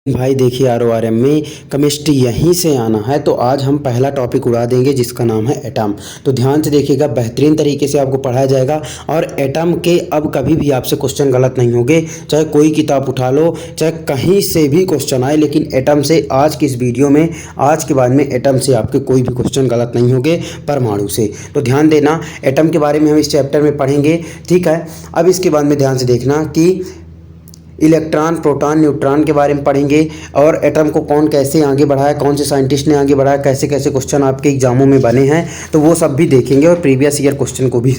भाई देखिए आरओआरएम में केमिस्ट्री यहीं से आना है। तो आज हम पहला टॉपिक उड़ा देंगे जिसका नाम है एटम। तो ध्यान से देखिएगा, बेहतरीन तरीके से आपको पढ़ाया जाएगा और एटम के अब कभी भी आपसे क्वेश्चन गलत नहीं होंगे। चाहे कोई किताब उठा लो, चाहे कहीं से भी क्वेश्चन आए, लेकिन एटम से आज की इस वीडियो में, आज के बाद में एटम से आपके कोई भी क्वेश्चन गलत नहीं होंगे परमाणु से। तो ध्यान देना, एटम के बारे में हम इस चैप्टर में पढ़ेंगे, ठीक है। अब इसके बाद में ध्यान से देखना कि इलेक्ट्रॉन, प्रोटॉन, न्यूट्रॉन के बारे में पढ़ेंगे और एटम को कौन कैसे आगे बढ़ाया, कौन से साइंटिस्ट ने आगे बढ़ाया, कैसे कैसे क्वेश्चन आपके एग्जामों में बने हैं, तो वो सब भी देखेंगे और प्रीवियस ईयर क्वेश्चन को भी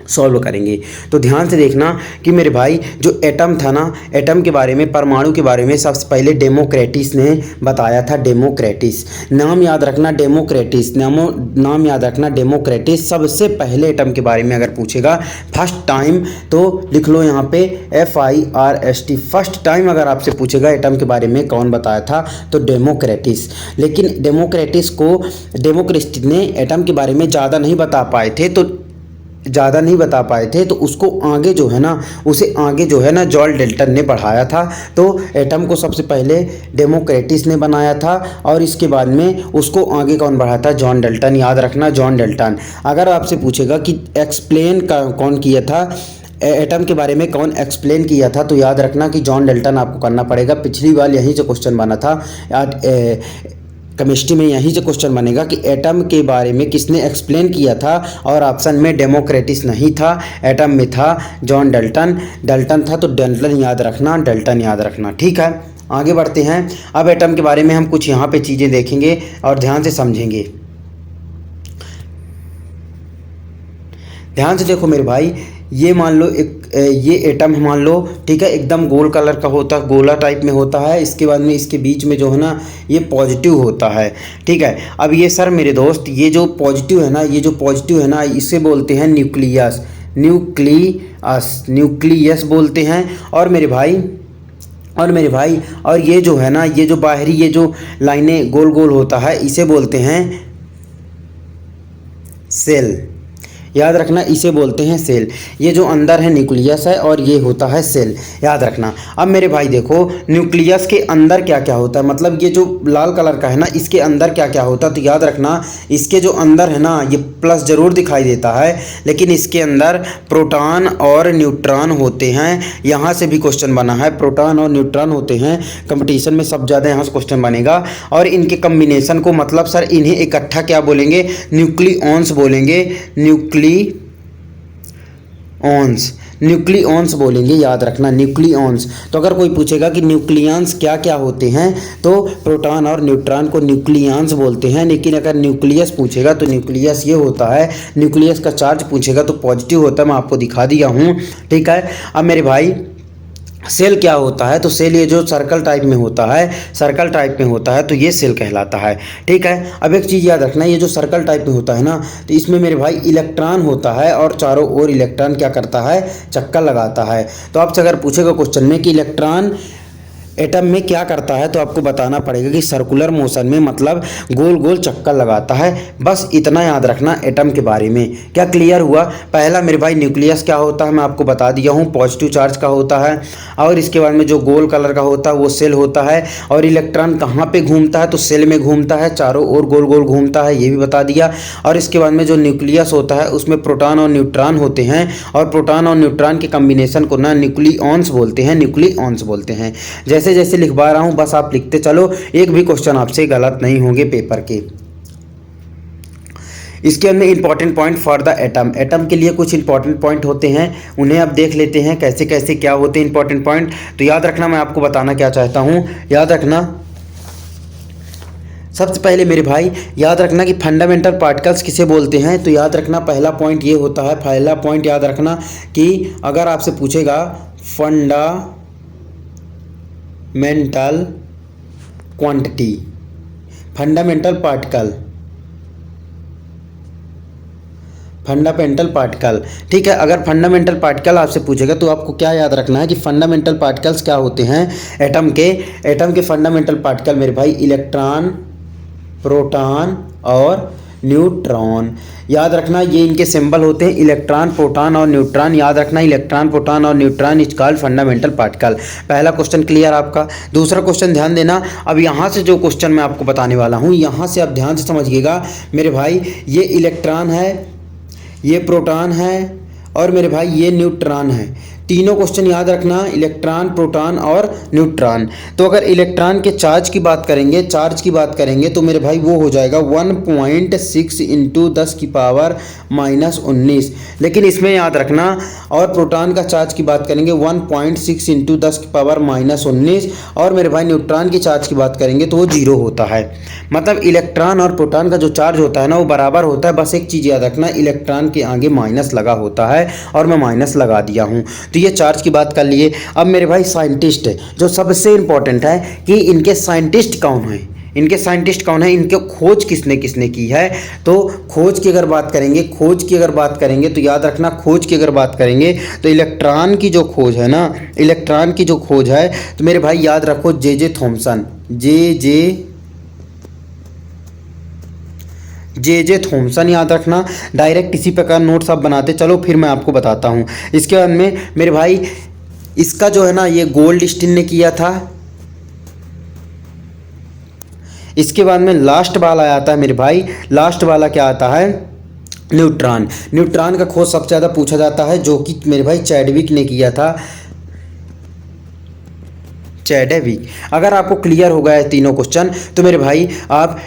सॉल्व करेंगे। तो ध्यान से देखना कि मेरे भाई जो एटम था ना, एटम के बारे में, परमाणु के बारे में सबसे पहले डेमोक्रेटिस ने बताया था। डेमोक्रेटिस नाम याद रखना, डेमोक्रेटिस नाम याद रखना, डेमोक्रेटिस सबसे पहले एटम के बारे में अगर पूछेगा फर्स्ट टाइम तो लिख लो यहाँ पे FIRST। फर्स्ट टाइम अगर आपसे पूछेगा एटम के बारे में कौन बताया था तो डेमोक्रेटिस। लेकिन डेमोक्रेटिस ने एटम के बारे में ज़्यादा नहीं बता पाए थे तो उसको आगे जो है ना, उसे आगे जो है ना जॉन डाल्टन ने बढ़ाया था। तो एटम को सबसे पहले डेमोक्रेटिस ने बनाया था और इसके बाद में उसको आगे कौन बढ़ाया था? John Dalton. याद रखना, जॉन डाल्टन। अगर आपसे पूछेगा कि एक्सप्लेन कौन किया था, एटम के बारे में कौन एक्सप्लेन किया था, तो याद रखना कि जॉन डाल्टन आपको करना पड़ेगा। पिछली बार यहीं से क्वेश्चन बना था, केमिस्ट्री में यहीं से क्वेश्चन बनेगा कि एटम के बारे में किसने एक्सप्लेन किया था, और ऑप्शन में डेमोक्रेटिस नहीं था, एटम में था जॉन डाल्टन। डाल्टन था तो डाल्टन याद रखना, डाल्टन याद रखना, ठीक है। आगे बढ़ते हैं। अब एटम के बारे में हम कुछ यहाँ पे चीज़ें देखेंगे और ध्यान से समझेंगे। ध्यान से देखो मेरे भाई, ये मान लो ये एटम मान लो, ठीक है, एकदम गोल कलर का होता है, गोला टाइप में होता है। इसके बाद में इसके बीच में जो है ना ये पॉजिटिव होता है, ठीक है। अब ये सर मेरे दोस्त, ये जो पॉजिटिव है ना, इसे बोलते हैं न्यूक्लियस। न्यूक्लियस बोलते हैं। और मेरे भाई और ये जो है ना, ये जो बाहरी ये जो लाइनें गोल गोल होता है, इसे बोलते हैं सेल। याद रखना, इसे बोलते हैं सेल। ये जो अंदर है न्यूक्लियस है और ये होता है सेल, याद रखना। अब मेरे भाई देखो, न्यूक्लियस के अंदर क्या क्या होता है, मतलब ये जो लाल कलर का है ना, इसके अंदर क्या क्या होता है, तो याद रखना इसके जो अंदर है ना, ये प्लस ज़रूर दिखाई देता है, लेकिन इसके अंदर प्रोटॉन और न्यूट्रॉन होते हैं। यहाँ से भी क्वेश्चन बना है, प्रोटॉन और न्यूट्रॉन होते हैं। कंपटीशन में सब ज़्यादा यहाँ से क्वेश्चन बनेगा। और इनके कम्बिनेशन को, मतलब सर इन्हें इकट्ठा क्या बोलेंगे? न्यूक्लियॉन्स बोलेंगे। न्यूक्लियॉन्स बोलेंगे, याद रखना, न्यूक्लियॉन्स। तो अगर कोई पूछेगा कि न्यूक्लियॉन्स क्या क्या होते हैं, तो प्रोटॉन और न्यूट्रॉन को न्यूक्लियॉन्स बोलते हैं। लेकिन अगर न्यूक्लियस पूछेगा तो न्यूक्लियस ये होता है, न्यूक्लियस का चार्ज पूछेगा तो पॉजिटिव होता है। मैं आपको दिखा दिया हूँ, ठीक है। अब मेरे भाई सेल क्या होता है, तो सेल ये जो सर्कल टाइप में होता है, तो ये सेल कहलाता है, ठीक है। अब एक चीज़ याद रखना, ये जो सर्कल टाइप में होता है ना, तो इसमें मेरे भाई इलेक्ट्रॉन होता है और चारों ओर इलेक्ट्रॉन क्या करता है? चक्कर लगाता है। तो आपसे अगर पूछेगा क्वेश्चन में कि इलेक्ट्रॉन एटम में क्या करता है, तो आपको बताना पड़ेगा कि सर्कुलर मोशन में, मतलब गोल गोल चक्कर लगाता है। बस इतना याद रखना एटम के बारे में। क्या क्लियर हुआ? पहला मेरे भाई न्यूक्लियस क्या होता है मैं आपको बता दिया हूँ, पॉजिटिव चार्ज का होता है। और इसके बाद में जो गोल कलर का होता है वो सेल होता है। और इलेक्ट्रॉन कहाँ पे घूमता है, तो सेल में घूमता है, चारों ओर गोल गोल घूमता है, ये भी बता दिया। और इसके बाद में जो न्यूक्लियस होता है उसमें प्रोटॉन और न्यूट्रॉन होते हैं, और प्रोटॉन और न्यूट्रॉन के कम्बिनेशन को ना न्यूक्लियॉन्स बोलते हैं। जैसे जैसे लिखवा रहा हूं बस आप लिखते चलो, एक भी क्वेश्चन आपसे गलत नहीं होंगे पेपर के। इसके अंदर important point for the atom, atom के लिए कुछ इंपॉर्टेंट पॉइंट होते हैं, उन्हें अब देख लेते हैं कैसे कैसे क्या होते हैं इंपॉर्टेंट पॉइंट। तो याद रखना, मैं आपको बताना क्या चाहता हूं, याद रखना। सबसे पहले मेरे भाई याद रखना कि फंडामेंटल पार्टिकल्स किसे बोलते हैं, तो याद रखना पहला पॉइंट ये होता है, पहला पॉइंट याद रखना कि अगर आपसे पूछेगा फंडामेंटल क्वांटिटी, फंडामेंटल पार्टिकल, ठीक है। अगर फंडामेंटल पार्टिकल आपसे पूछेगा तो आपको क्या याद रखना है कि फंडामेंटल पार्टिकल्स क्या होते हैं एटम के फंडामेंटल पार्टिकल मेरे भाई इलेक्ट्रॉन, प्रोटॉन और न्यूट्रॉन। याद रखना ये इनके सिंबल होते हैं इलेक्ट्रॉन, प्रोटॉन और न्यूट्रॉन। याद रखना इलेक्ट्रॉन, प्रोटॉन और neutron is called fundamental particle. पहला क्वेश्चन क्लियर आपका। दूसरा क्वेश्चन ध्यान देना, अब यहाँ से जो क्वेश्चन मैं आपको बताने वाला हूँ यहाँ से आप ध्यान से समझिएगा मेरे भाई। ये इलेक्ट्रॉन है, ये प्रोटॉन है और मेरे भाई ये न्यूट्रॉन है। तीनों क्वेश्चन याद रखना, इलेक्ट्रॉन, प्रोटॉन और न्यूट्रॉन। तो अगर इलेक्ट्रॉन के चार्ज की बात करेंगे तो मेरे भाई वो हो जाएगा 1.6 इंटू 10⁻⁻19। लेकिन इसमें याद रखना, और प्रोटॉन का चार्ज की बात करेंगे 1.6 इंटू 10⁻⁻19, और मेरे भाई न्यूट्रॉन की चार्ज की बात करेंगे तो वो 0 होता है। मतलब इलेक्ट्रॉन और प्रोटॉन का जो चार्ज होता है ना वो बराबर होता है। बस एक चीज़ याद रखना, इलेक्ट्रॉन के आगे माइनस लगा होता है और मैं माइनस लगा दिया हूँ। तो ये चार्ज की बात कर लिए। अब मेरे भाई साइंटिस्ट जो सबसे इम्पोर्टेंट है कि इनके साइंटिस्ट कौन हैं, इनके खोज किसने किसने की है। तो खोज की अगर बात करेंगे तो याद रखना, खोज की अगर बात करेंगे तो इलेक्ट्रॉन की जो खोज है तो मेरे भाई याद रखो जे थॉमसन याद रखना। डायरेक्ट इसी प्रकार नोट्स आप बनाते चलो, फिर मैं आपको बताता हूँ। इसके बाद में मेरे भाई इसका जो है ना ये गोल्डस्टीन ने किया था। इसके बाद में लास्ट वाला आता है मेरे भाई, लास्ट वाला क्या आता है, न्यूट्रॉन का खोज सबसे ज़्यादा पूछा जाता है, जो कि मेरे भाई चैडविक ने किया था। अगर आपको क्लियर हो गया है तीनों क्वेश्चन तो मेरे भाई आप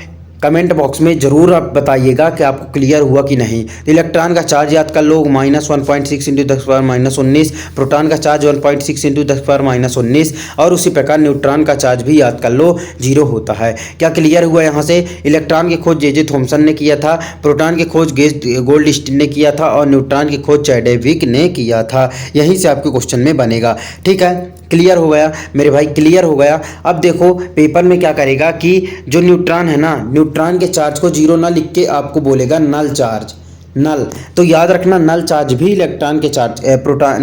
कमेंट बॉक्स में ज़रूर आप बताइएगा कि आपको क्लियर हुआ कि नहीं। तो इलेक्ट्रॉन का चार्ज याद कर लो -1.6 इंटू 10⁻⁻19, प्रोटॉन का चार्ज 1.6 इंटू 10⁻⁻19, और उसी प्रकार न्यूट्रॉन का चार्ज भी याद कर लो 0 होता है। क्या क्लियर हुआ यहाँ से? इलेक्ट्रॉन की खोज जे थॉमसन ने किया था, प्रोटॉन की खोज गोल्डस्टीन ने किया था और न्यूट्रॉन की खोज चैडविक ने किया था। यहीं से आपके क्वेश्चन में बनेगा। ठीक है, क्लियर हो गया मेरे भाई, क्लियर हो गया। अब देखो पेपर में क्या करेगा कि जो न्यूट्रॉन है ना, न्यूट्रॉन के चार्ज को 0 ना लिख के आपको बोलेगा नल चार्ज, नल। तो याद रखना नल चार्ज भी इलेक्ट्रॉन के चार्ज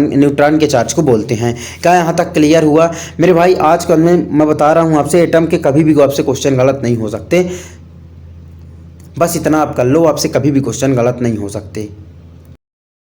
न्यूट्रॉन के चार्ज को बोलते हैं। क्या यहाँ तक क्लियर हुआ मेरे भाई? आजकल मैं बता रहा हूँ आपसे, एटम के कभी भी आपसे क्वेश्चन गलत नहीं हो सकते। बस इतना आप कर लो, आपसे कभी भी क्वेश्चन गलत नहीं हो सकते।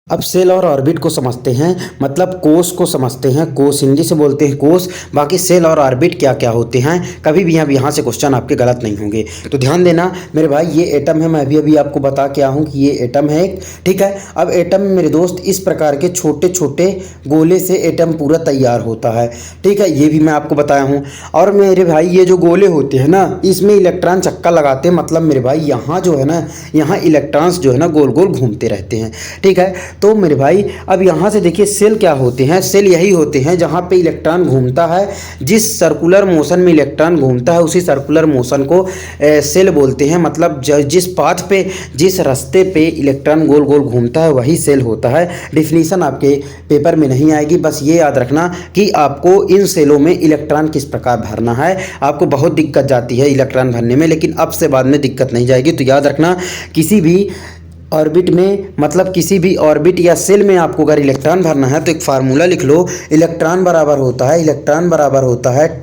अब सेल और ऑर्बिट को समझते हैं, मतलब कोष को समझते हैं। कोष हिंदी से बोलते हैं कोष। बाकी सेल और ऑर्बिट क्या क्या होते हैं, कभी भी यहाँ से क्वेश्चन आपके गलत नहीं होंगे। तो ध्यान देना मेरे भाई, ये एटम है। मैं अभी आपको बता के आया हूँ कि ये एटम है, ठीक है। अब एटम में मेरे दोस्त इस प्रकार के छोटे छोटे गोले से एटम पूरा तैयार होता है, ठीक है। ये भी मैं आपको बताया हूँ। और मेरे भाई ये जो गोले होते हैं ना, इसमें इलेक्ट्रॉन चक्का लगाते हैं। मतलब मेरे भाई यहाँ जो है ना, यहाँ इलेक्ट्रॉन्स जो है ना गोल गोल घूमते रहते हैं, ठीक है। तो मेरे भाई अब यहाँ से देखिए सेल क्या होते हैं। सेल यही होते हैं जहाँ पे इलेक्ट्रॉन घूमता है, जिस सर्कुलर मोशन में इलेक्ट्रॉन घूमता है उसी सर्कुलर मोशन को सेल बोलते हैं। मतलब जिस पाथ पे, जिस रास्ते पे इलेक्ट्रॉन गोल गोल घूमता है वही सेल होता है। डिफिनीशन आपके पेपर में नहीं आएगी, बस ये याद रखना कि आपको इन सेलों में इलेक्ट्रॉन किस प्रकार भरना है। आपको बहुत दिक्कत जाती है इलेक्ट्रॉन भरने में, लेकिन अब से बाद में दिक्कत नहीं जाएगी। तो याद रखना किसी भी ऑर्बिट में, मतलब किसी भी ऑर्बिट या सेल में आपको अगर इलेक्ट्रॉन भरना है तो एक फार्मूला लिख लो। इलेक्ट्रॉन बराबर होता है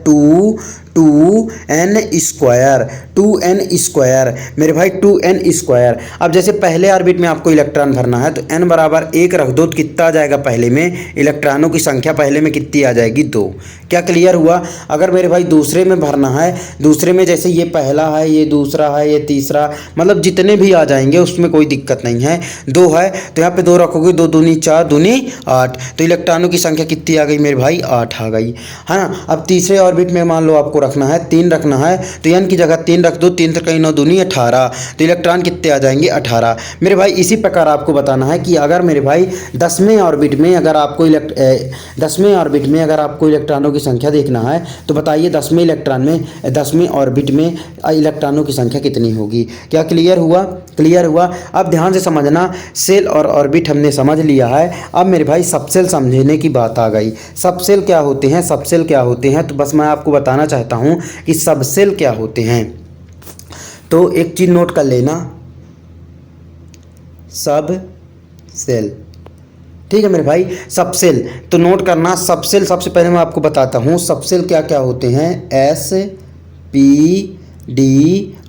2n², मेरे भाई 2n²। अब जैसे पहले ऑर्बिट में आपको इलेक्ट्रॉन भरना है तो n बराबर 1 रख दो तो कितना आ जाएगा? पहले में इलेक्ट्रॉनों की संख्या पहले में कितनी आ जाएगी? 2। क्या क्लियर हुआ? अगर मेरे भाई दूसरे में भरना है, दूसरे में जैसे ये पहला है, ये दूसरा है, ये तीसरा, मतलब जितने भी आ जाएंगे उसमें कोई दिक्कत नहीं है। 2 है तो यहाँ पे 2 रखोगे, 2 दूनी 4, दूनी 8, तो इलेक्ट्रॉनों की संख्या कितनी आ गई मेरे भाई? 8 आ गई, है ना। अब तीसरे ऑर्बिट में मान लो आपको रखना है 3 रखना है, तो n की जगह 3 रख दो, 3 कहीं 9 दूनी 18, तो इलेक्ट्रॉन कितने आ जाएंगे? 18। मेरे भाई इसी प्रकार आपको बताना है कि अगर मेरे भाई 10वें ऑर्बिट में अगर आपको 10वें ऑर्बिट में अगर आपको इलेक्ट्रॉनों की संख्या देखना है तो बताइए 10वें ऑर्बिट में इलेक्ट्रॉनों की संख्या कितनी होगी? क्या क्लियर हुआ? क्लियर हुआ। अब ध्यान से समझना, सेल और ऑर्बिट हमने समझ लिया है। अब मेरे भाई सबसेल समझने की बात आ गई। सबसेल क्या होते हैं? सबसेल क्या होते हैं तो बस मैं आपको बताना चाहता हूँ कि सबसेल क्या होते हैं। तो एक चीज़ नोट कर लेना, सब सेल, ठीक है मेरे भाई। सबसेल तो नोट करना। सबसेल सबसे पहले मैं आपको बताता हूँ सबसेल क्या क्या होते हैं। S, P, D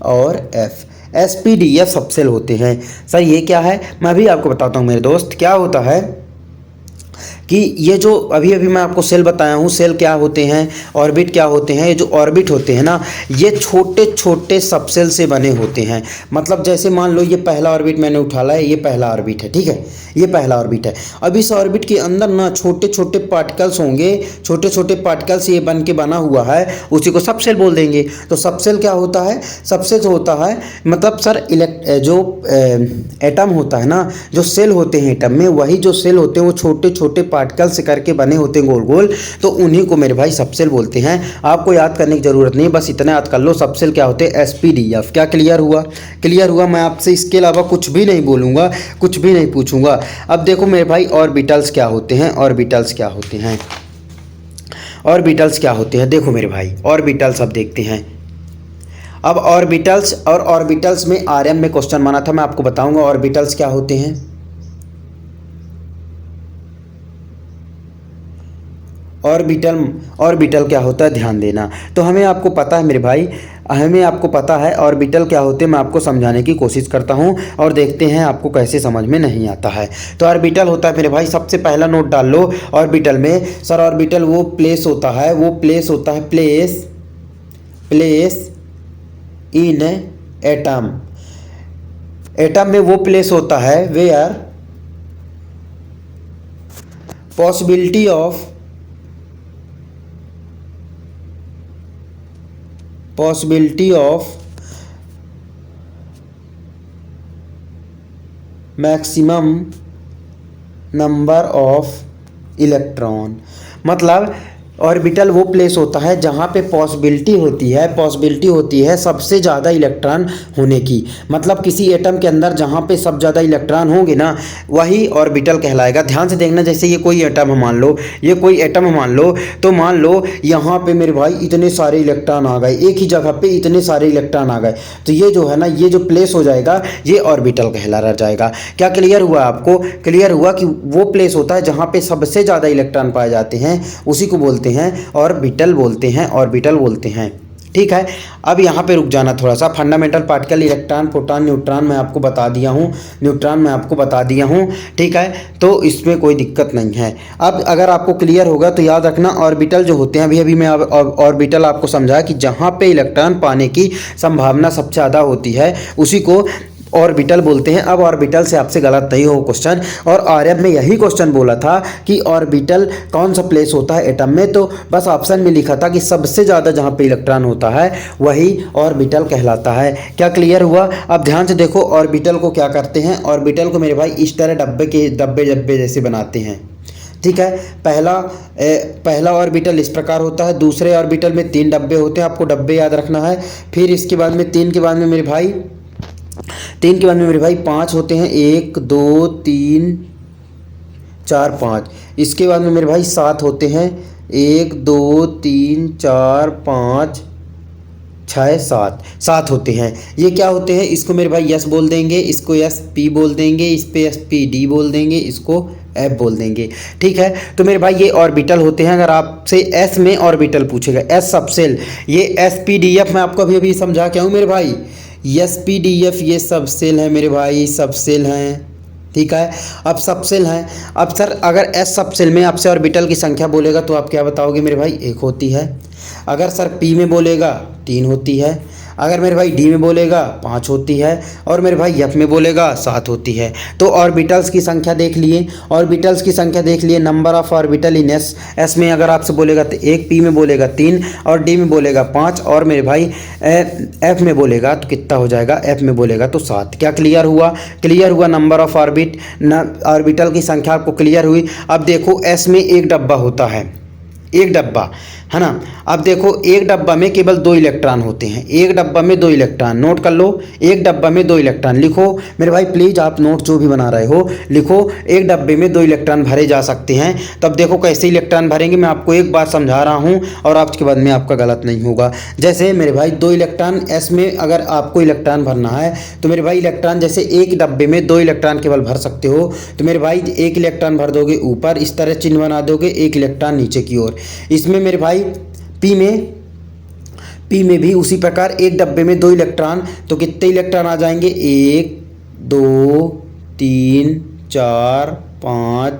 और F। sp-d-f सबसेल होते हैं। सर ये क्या है, मैं भी आपको बताता हूँ मेरे दोस्त। क्या होता है कि ये जो अभी अभी मैं आपको सेल बताया हूँ, सेल क्या होते हैं, ऑर्बिट क्या होते हैं, ये जो ऑर्बिट होते हैं ना, ये छोटे छोटे सबसेल से बने होते हैं। मतलब जैसे मान लो ये पहला ऑर्बिट मैंने उठाला है, ये पहला ऑर्बिट है, ठीक है, ये पहला ऑर्बिट है। अब इस ऑर्बिट के अंदर ना छोटे छोटे पार्टिकल्स होंगे, छोटे छोटे पार्टिकल्स ये बन के बना हुआ है, उसी को सबसेल बोल देंगे। तो सबसेल क्या होता है, सबसेल होता है मतलब सर जो एटम होता है ना, जो सेल होते हैं एटम में, वही जो सेल होते हैं वो छोटे छोटे पार्टिकल से करके बने होते हैं गोल गोल, तो उन्हीं को मेरे भाई सबसेल बोलते हैं। आपको याद करने की ज़रूरत नहीं, बस इतना याद कर लो सबसेल क्या होते हैं, sp-d-f। क्या क्लियर हुआ, क्लियर हुआ। मैं आपसे इसके अलावा कुछ भी नहीं बोलूँगा, कुछ भी नहीं पूछूंगा। अब देखो मेरे भाई ऑर्बिटल्स क्या होते हैं, ऑर्बिटल्स क्या होते हैं, ऑर्बिटल्स क्या होते हैं, देखो मेरे भाई ऑर्बिटल्स अब देखते हैं। अब ऑर्बिटल्स, और ऑर्बिटल्स में आरएम में क्वेश्चन बना था, मैं आपको बताऊंगा ऑर्बिटल्स क्या होते हैं। ऑर्बिटल क्या होता है, ध्यान देना। तो हमें आपको पता है मेरे भाई, हमें आपको पता है ऑर्बिटल क्या होते हैं। मैं आपको समझाने की कोशिश करता हूं और देखते हैं आपको कैसे समझ में नहीं आता है। तो ऑर्बिटल होता है मेरे भाई, सबसे पहला नोट डाल लो ऑर्बिटल में। सर ऑर्बिटल वो प्लेस होता है, वो प्लेस होता है, प्लेस इन एटम। एटम में वो प्लेस होता है where possibility of maximum number of electron. मतलब ऑर्बिटल वो प्लेस होता है जहाँ पे पॉसिबिलिटी होती है सबसे ज़्यादा इलेक्ट्रॉन होने की। मतलब किसी एटम के अंदर जहाँ पे सब ज़्यादा इलेक्ट्रॉन होंगे ना, वही ऑर्बिटल कहलाएगा। ध्यान से देखना, जैसे ये कोई एटम है, मान लो ये कोई एटम है, मान लो, तो मान लो यहाँ पे मेरे भाई इतने सारे इलेक्ट्रॉन आ गए, एक ही जगह पे इतने सारे इलेक्ट्रॉन आ गए, तो ये जो है ना, ये जो प्लेस हो जाएगा ये ऑर्बिटल कहला जाएगा। क्या क्लियर हुआ आपको, क्लियर हुआ कि वो प्लेस होता है जहाँ पे सबसे ज़्यादा इलेक्ट्रॉन पाए जाते हैं, उसी को बोलते हैं ऑर्बिटल बोलते हैं, ऑर्बिटल बोलते हैं। ठीक है, अब यहाँ पे रुक जाना थोड़ा सा। Fundamental particle, electron, proton, neutron मैं आपको बता दिया हूँ, न्यूट्रॉन मैं आपको बता दिया हूँ। ठीक है, तो इसमें कोई दिक्कत नहीं है। अब अगर आपको क्लियर होगा तो याद रखना ऑर्बिटल जो होते हैं, अभी मैं ऑर्बिटल आपको समझाया कि जहाँ पे इलेक्ट्रॉन पाने की संभावना सबसे ज़्यादा होती है उसी को ऑर्बिटल बोलते हैं। अब ऑर्बिटल से आपसे गलत नहीं हो क्वेश्चन, और आर्यन में यही क्वेश्चन बोला था कि ऑर्बिटल कौन सा प्लेस होता है एटम में, तो बस ऑप्शन में लिखा था कि सबसे ज़्यादा जहाँ पे इलेक्ट्रॉन होता है वही ऑर्बिटल कहलाता है। क्या क्लियर हुआ। अब ध्यान से देखो ऑर्बिटल को क्या करते हैं, ऑर्बिटल को मेरे भाई इस तरह डब्बे जैसे बनाते हैं। ठीक है, पहला ऑर्बिटल इस प्रकार होता है, दूसरे ऑर्बिटल में 3 डब्बे होते हैं, आपको डब्बे याद रखना है। फिर इसके बाद में 3 के बाद में मेरे भाई 5 होते हैं, 1 2 3 4 5। इसके बाद में मेरे भाई 7 होते हैं, 1 2 3 4 5 6 7 होते हैं। ये क्या होते हैं, इसको मेरे भाई यस बोल देंगे, इसको यस पी बोल देंगे, इस पे यस पी डी बोल देंगे, इसको एफ बोल देंगे। ठीक है, तो मेरे भाई ये ऑर्बिटल होते हैं। अगर आपसे एस में ऑर्बिटल पूछेगा, एस सबसेल, ये एस पी डी एफ मैं आपको अभी समझा क्या हूँ मेरे भाई, sp-d-f ये सब सेल है मेरे भाई, सब सेल हैं। ठीक है, अब सब सेल हैं। अब सर अगर s सब सेल में आपसे ऑर्बिटल की संख्या बोलेगा तो आप क्या बताओगे मेरे भाई, 1 होती है। अगर सर p में बोलेगा 3 होती है, अगर मेरे भाई डी में बोलेगा 5 होती है, और मेरे भाई एफ में बोलेगा 7 होती है। तो ऑर्बिटल्स की संख्या देख लिए, ऑर्बिटल्स की संख्या देख लिए, number of orbital in S में अगर आपसे बोलेगा तो 1, पी में बोलेगा 3, और डी में बोलेगा 5, और मेरे भाई एफ में बोलेगा तो कितना हो जाएगा, एफ में बोलेगा तो 7। क्या क्लियर हुआ, क्लियर हुआ। नंबर ऑफ ऑर्बिटल की संख्या आपको क्लियर हुई। अब देखो एस में एक डब्बा होता है, एक डब्बा है ना। अब देखो एक डब्बा में केवल 2 इलेक्ट्रॉन होते हैं, एक डब्बा में 2 इलेक्ट्रॉन, नोट कर लो, एक डब्बा में 2 इलेक्ट्रॉन लिखो मेरे भाई, प्लीज़ आप नोट जो भी बना रहे हो लिखो। एक डब्बे में 2 इलेक्ट्रॉन भरे जा सकते हैं। तब देखो कैसे इलेक्ट्रॉन भरेंगे, मैं आपको एक बार समझा रहा हूँ और आपके बाद में आपका गलत नहीं होगा। जैसे मेरे भाई 2 इलेक्ट्रॉन एस में अगर आपको इलेक्ट्रॉन भरना है तो मेरे भाई इलेक्ट्रॉन, जैसे एक डब्बे में 2 इलेक्ट्रॉन केवल भर सकते हो, तो मेरे भाई 1 इलेक्ट्रॉन भर दोगे ऊपर, इस तरह चिन्ह बना दोगे, 1 इलेक्ट्रॉन नीचे की ओर। इसमें मेरे भाई पी में भी उसी प्रकार एक डब्बे में 2 इलेक्ट्रॉन, तो कितने इलेक्ट्रॉन आ जाएंगे, 1 2 3 4 5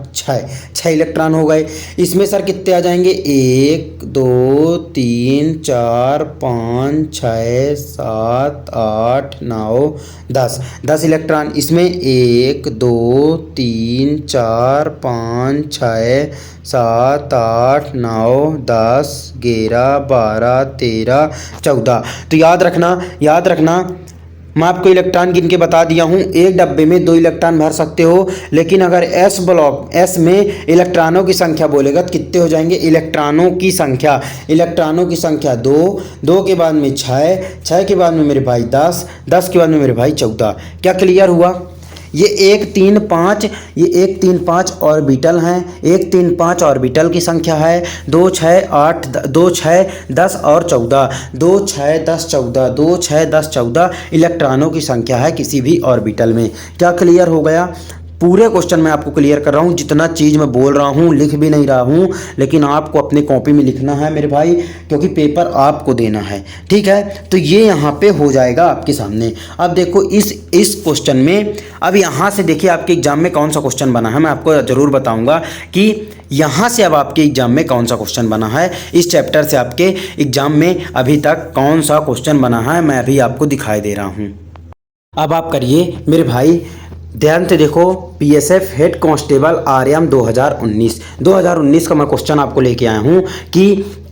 6 इलेक्ट्रॉन हो गए। इसमें सर कितने आ जाएंगे, 1 2 3 4 5 6 7 8 9 10 इलेक्ट्रॉन। इसमें 1 2 3 4 5 6 7 8 9 10 11 12 13 14। तो याद रखना मैं आपको इलेक्ट्रॉन गिन के बता दिया हूँ। एक डब्बे में 2 इलेक्ट्रॉन भर सकते हो, लेकिन अगर एस ब्लॉक एस में इलेक्ट्रॉनों की संख्या बोलेगा तो कितने हो जाएंगे, इलेक्ट्रॉनों की संख्या 2 के बाद में 6 के बाद में मेरे भाई 10 के बाद में मेरे भाई 14। क्या क्लियर हुआ? ये 1 3 5 ऑर्बिटल हैं। 1 3 5 ऑर्बिटल की संख्या है। 2 6 8 2 6 10 और 14, 2 6 10 14, 2 6 10 14 इलेक्ट्रॉनों की संख्या है किसी भी ऑर्बिटल में। क्या क्लियर हो गया? पूरे क्वेश्चन मैं आपको क्लियर कर रहा हूँ, जितना चीज़ मैं बोल रहा हूँ लिख भी नहीं रहा हूँ, लेकिन आपको अपने कॉपी में लिखना है मेरे भाई, क्योंकि पेपर आपको देना है। ठीक है, तो ये यहाँ पे हो जाएगा आपके सामने। अब देखो इस क्वेश्चन में, अब यहाँ से देखिए आपके एग्जाम में कौन सा क्वेश्चन बना है, मैं आपको ज़रूर बताऊँगा कि यहाँ से अब आपके एग्जाम में कौन सा क्वेश्चन बना है। इस चैप्टर से आपके एग्जाम में अभी तक कौन सा क्वेश्चन बना है मैं अभी आपको दिखाई दे रहा हूँ। अब आप करिए मेरे भाई, ध्यान से देखो, बीएसएफ हेड कांस्टेबल आरएम 2019 का मैं क्वेश्चन आपको लेके आया हूँ कि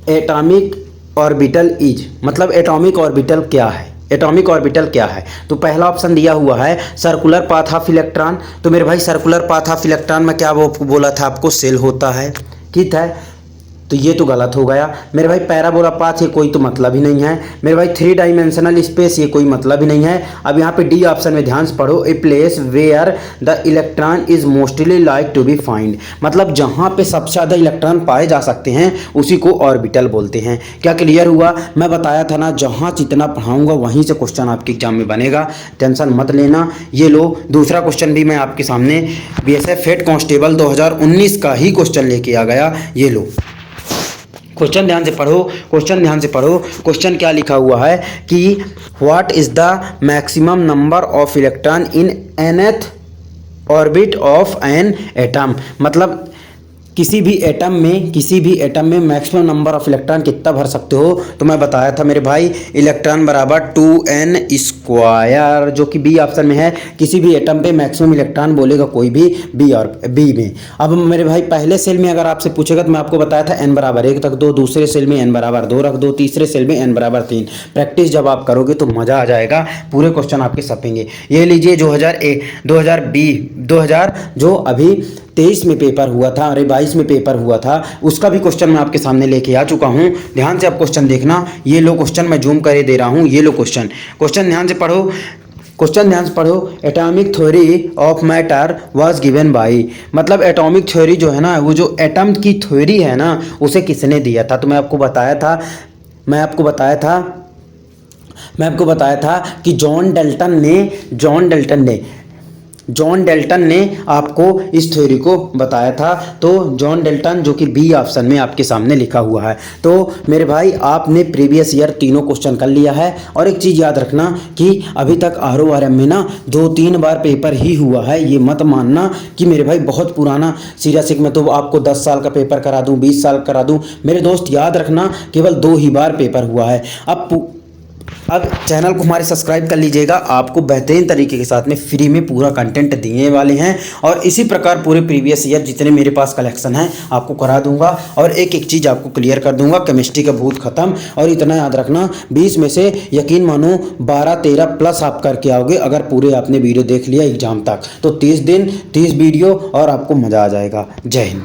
एटॉमिक ऑर्बिटल मतलब एटॉमिक ऑर्बिटल क्या है। तो पहला ऑप्शन दिया हुआ है सर्कुलर पाथ ऑफ इलेक्ट्रॉन। तो मेरे भाई सर्कुलर पाथ ऑफ इलेक्ट्रॉन में क्या वो बोला था आपको, सेल होता है। ठीक है, तो ये तो गलत हो गया मेरे भाई। पैराबोला पाथ, ये कोई तो मतलब ही नहीं है मेरे भाई। 3 डायमेंशनल स्पेस, ये कोई मतलब ही नहीं है। अब यहाँ पे डी ऑप्शन में ध्यान से पढ़ो, a place where the electron is mostly like to be find, मतलब जहाँ पे सबसे ज़्यादा इलेक्ट्रॉन पाए जा सकते हैं उसी को ऑर्बिटल बोलते हैं। क्या क्लियर हुआ? मैं बताया था ना, जहाँ जितना पढ़ाऊँगा वहीं से क्वेश्चन आपके एग्जाम में बनेगा, टेंशन मत लेना। ये लो, दूसरा क्वेश्चन भी मैं आपके सामने बीएसएफ हेड कांस्टेबल 2019 का ही क्वेश्चन लेके आ गया। ये लो, क्वेश्चन ध्यान से पढ़ो। क्वेश्चन क्या लिखा हुआ है कि what is the maximum number of electron in nth orbit of an atom, मतलब किसी भी एटम में मैक्सिमम नंबर ऑफ इलेक्ट्रॉन कितना भर सकते हो। तो मैं बताया था मेरे भाई, इलेक्ट्रॉन बराबर 2n², जो कि बी ऑप्शन में है। किसी भी एटम पे मैक्सिमम इलेक्ट्रॉन बोलेगा कोई भी बी में। अब मेरे भाई पहले सेल में अगर आपसे पूछेगा तो मैं आपको बताया था n बराबर 1 रख दो, दूसरे सेल में n बराबर 2 रख दो, तीसरे सेल में n बराबर 3। प्रैक्टिस जब आप करोगे तो मज़ा आ जाएगा, पूरे क्वेश्चन आपके छपेंगे। ये लीजिए 2000 जो अभी 23 में पेपर हुआ था, अरे 22 में पेपर हुआ था, उसका भी क्वेश्चन मैं आपके सामने लेके आ चुका हूँ। ध्यान से आप क्वेश्चन देखना। ये लो क्वेश्चन मैं जूम करे दे रहा हूँ। ये लो क्वेश्चन ध्यान से पढ़ो। Atomic theory of matter was given by, मतलब एटॉमिक थ्योरी जो है ना, वो जो एटम की थ्योरी है ना, उसे किसने दिया था। तो मैं आपको बताया था कि जॉन डेल्टन ने आपको इस थ्योरी को बताया था। तो जॉन डेल्टन, जो कि बी ऑप्शन में आपके सामने लिखा हुआ है। तो मेरे भाई आपने प्रीवियस ईयर तीनों क्वेश्चन कर लिया है। और एक चीज़ याद रखना कि अभी तक RORM में ना 2-3 बार पेपर ही हुआ है। ये मत मानना कि मेरे भाई बहुत पुराना सीरियस में तो आपको 10 साल का पेपर करा दूँ, 20 साल करा दूँ। मेरे दोस्त याद रखना, केवल 2 ही बार पेपर हुआ है। अब चैनल को हमारे सब्सक्राइब कर लीजिएगा, आपको बेहतरीन तरीके के साथ में फ्री में पूरा कंटेंट देने वाले हैं। और इसी प्रकार पूरे प्रीवियस ईयर जितने मेरे पास कलेक्शन है आपको करा दूंगा, और एक एक चीज़ आपको क्लियर कर दूंगा। केमिस्ट्री का भूत खत्म। और इतना याद रखना, 20 में से यकीन मानो 12-13 प्लस आप करके आओगे अगर पूरे आपने वीडियो देख लिया एग्जाम तक। तो 30 दिन 30 वीडियो और आपको मज़ा आ जाएगा। जय हिंद।